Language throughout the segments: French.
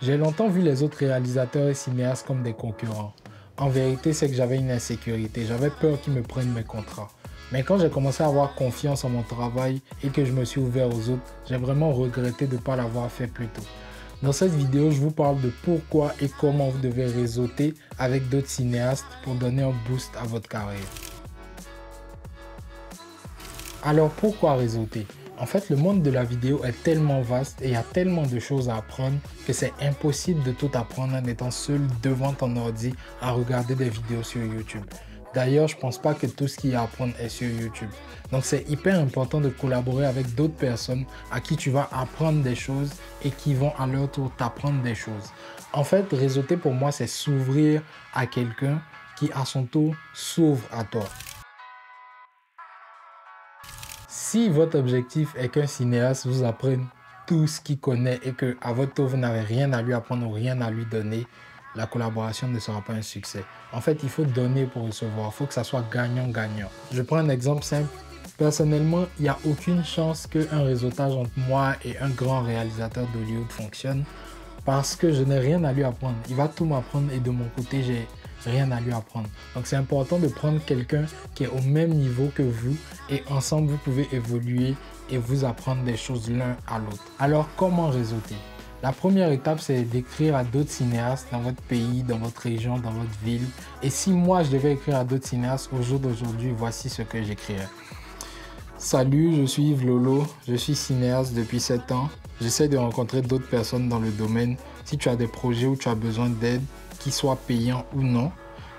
J'ai longtemps vu les autres réalisateurs et cinéastes comme des concurrents. En vérité, c'est que j'avais une insécurité, j'avais peur qu'ils me prennent mes contrats. Mais quand j'ai commencé à avoir confiance en mon travail et que je me suis ouvert aux autres, j'ai vraiment regretté de ne pas l'avoir fait plus tôt. Dans cette vidéo, je vous parle de pourquoi et comment vous devez réseauter avec d'autres cinéastes pour donner un boost à votre carrière. Alors pourquoi réseauter? En fait, le monde de la vidéo est tellement vaste et il y a tellement de choses à apprendre que c'est impossible de tout apprendre en étant seul devant ton ordi à regarder des vidéos sur YouTube. D'ailleurs, je ne pense pas que tout ce qu'il y a à apprendre est sur YouTube. Donc, c'est hyper important de collaborer avec d'autres personnes à qui tu vas apprendre des choses et qui vont à leur tour t'apprendre des choses. En fait, réseauter pour moi, c'est s'ouvrir à quelqu'un qui, à son tour, s'ouvre à toi. Si votre objectif est qu'un cinéaste vous apprenne tout ce qu'il connaît et qu'à votre tour, vous n'avez rien à lui apprendre ou rien à lui donner, la collaboration ne sera pas un succès. En fait, il faut donner pour recevoir. Il faut que ça soit gagnant-gagnant. Je prends un exemple simple. Personnellement, il n'y a aucune chance qu'un réseautage entre moi et un grand réalisateur d'Hollywood fonctionne parce que je n'ai rien à lui apprendre. Il va tout m'apprendre et de mon côté, j'ai rien à lui apprendre. Donc, c'est important de prendre quelqu'un qui est au même niveau que vous et ensemble, vous pouvez évoluer et vous apprendre des choses l'un à l'autre. Alors, comment réseauter? La première étape, c'est d'écrire à d'autres cinéastes dans votre pays, dans votre région, dans votre ville. Et si moi, je devais écrire à d'autres cinéastes au jour d'aujourd'hui, voici ce que j'écrirais. Salut, je suis Yves Lolo, je suis cinéaste depuis 7 ans. J'essaie de rencontrer d'autres personnes dans le domaine. Si tu as des projets où tu as besoin d'aide, qu'ils soient payants ou non,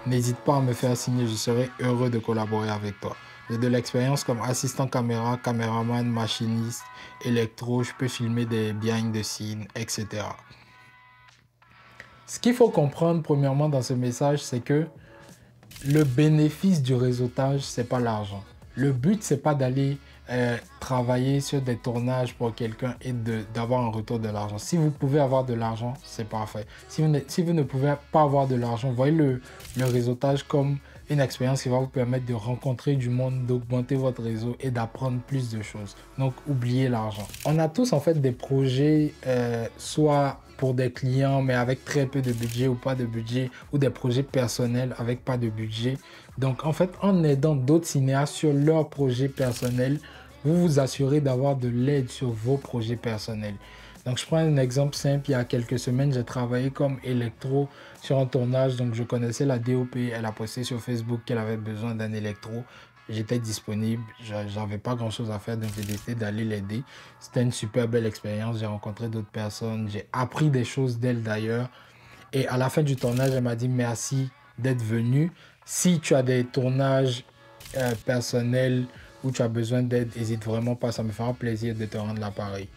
n'hésite pas à me faire signer, je serai heureux de collaborer avec toi. J'ai de l'expérience comme assistant caméra, caméraman, machiniste, électro, je peux filmer des behind the scenes, etc. Ce qu'il faut comprendre premièrement dans ce message, c'est que le bénéfice du réseautage, c'est pas l'argent. Le but, c'est pas d'aller travailler sur des tournages pour quelqu'un et d'avoir un retour de l'argent. Si vous pouvez avoir de l'argent, c'est parfait. Si vous ne pouvez pas avoir de l'argent, voyez le réseautage comme une expérience qui va vous permettre de rencontrer du monde, d'augmenter votre réseau et d'apprendre plus de choses. Donc, oubliez l'argent. On a tous en fait des projets, soit pour des clients, mais avec très peu de budget ou pas de budget, ou des projets personnels avec pas de budget. Donc, en fait, en aidant d'autres cinéastes sur leurs projets personnels, vous vous assurez d'avoir de l'aide sur vos projets personnels. Donc, je prends un exemple simple. Il y a quelques semaines, j'ai travaillé comme électro sur un tournage. Donc, je connaissais la DOP. Elle a posté sur Facebook qu'elle avait besoin d'un électro. J'étais disponible. J'avais pas grand-chose à faire. Donc, j'ai décidé d'aller l'aider. C'était une super belle expérience. J'ai rencontré d'autres personnes. J'ai appris des choses d'elle d'ailleurs. Et à la fin du tournage, elle m'a dit merci d'être venu. Si tu as des tournages personnels où tu as besoin d'aide, n'hésite vraiment pas. Ça me fera plaisir de te rendre l'appareil.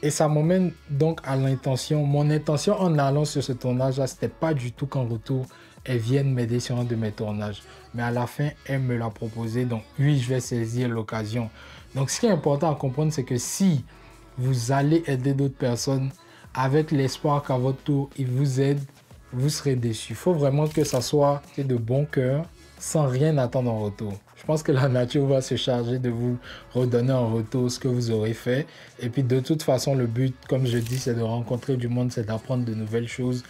Et ça m'emmène donc à l'intention. Mon intention en allant sur ce tournage-là, c'était pas du tout qu'en retour, elle vienne m'aider sur un de mes tournages. Mais à la fin, elle me l'a proposé. Donc oui, je vais saisir l'occasion. Donc ce qui est important à comprendre, c'est que si vous allez aider d'autres personnes avec l'espoir qu'à votre tour, ils vous aident, vous serez déçus. Il faut vraiment que ça soit de bon cœur, sans rien attendre en retour. Je pense que la nature va se charger de vous redonner en retour ce que vous aurez fait. Et puis de toute façon, le but, comme je dis, c'est de rencontrer du monde, c'est d'apprendre de nouvelles choses.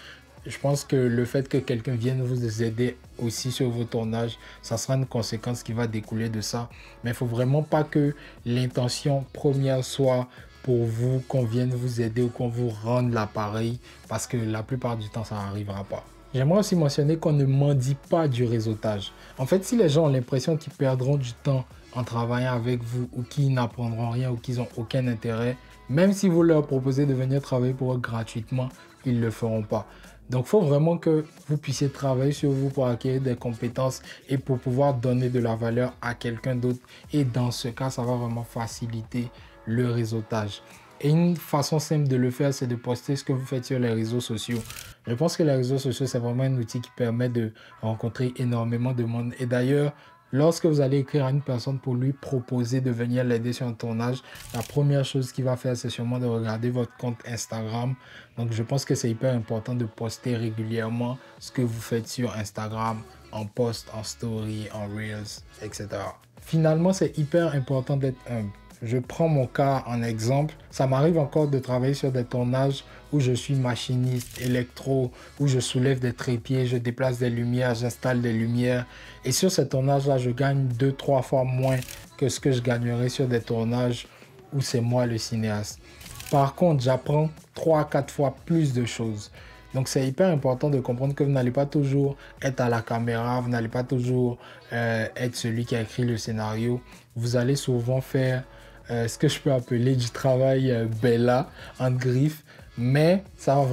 Je pense que le fait que quelqu'un vienne vous aider aussi sur vos tournages, ça sera une conséquence qui va découler de ça. Mais il ne faut vraiment pas que l'intention première soit pour vous qu'on vienne vous aider ou qu'on vous rende l'appareil, parce que la plupart du temps, ça n'arrivera pas. J'aimerais aussi mentionner qu'on ne mendie pas du réseautage. En fait, si les gens ont l'impression qu'ils perdront du temps en travaillant avec vous ou qu'ils n'apprendront rien ou qu'ils n'ont aucun intérêt, même si vous leur proposez de venir travailler pour eux gratuitement, ils ne le feront pas. Donc, il faut vraiment que vous puissiez travailler sur vous pour acquérir des compétences et pour pouvoir donner de la valeur à quelqu'un d'autre. Et dans ce cas, ça va vraiment faciliter le réseautage. Et une façon simple de le faire, c'est de poster ce que vous faites sur les réseaux sociaux. Je pense que les réseaux sociaux, c'est vraiment un outil qui permet de rencontrer énormément de monde. Et d'ailleurs, lorsque vous allez écrire à une personne pour lui proposer de venir l'aider sur un tournage, la première chose qu'il va faire, c'est sûrement de regarder votre compte Instagram. Donc, je pense que c'est hyper important de poster régulièrement ce que vous faites sur Instagram, en post, en story, en reels, etc. Finalement, c'est hyper important d'être humble. Je prends mon cas en exemple. Ça m'arrive encore de travailler sur des tournages où je suis machiniste, électro, où je soulève des trépieds, je déplace des lumières, j'installe des lumières. Et sur ces tournages-là, je gagne 2-3 fois moins que ce que je gagnerais sur des tournages où c'est moi le cinéaste. Par contre, j'apprends 3-4 fois plus de choses. Donc, c'est hyper important de comprendre que vous n'allez pas toujours être à la caméra, vous n'allez pas toujours être celui qui a écrit le scénario. Vous allez souvent faire ce que je peux appeler du travail Bella, en griffe. Mais ça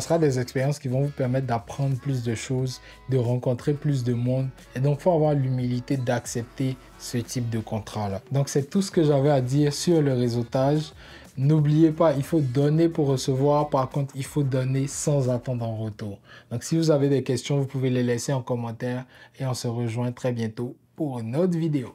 sera des expériences qui vont vous permettre d'apprendre plus de choses, de rencontrer plus de monde. Et donc, il faut avoir l'humilité d'accepter ce type de contrat-là. Donc, c'est tout ce que j'avais à dire sur le réseautage. N'oubliez pas, il faut donner pour recevoir. Par contre, il faut donner sans attendre en retour. Donc, si vous avez des questions, vous pouvez les laisser en commentaire et on se rejoint très bientôt pour une autre vidéo.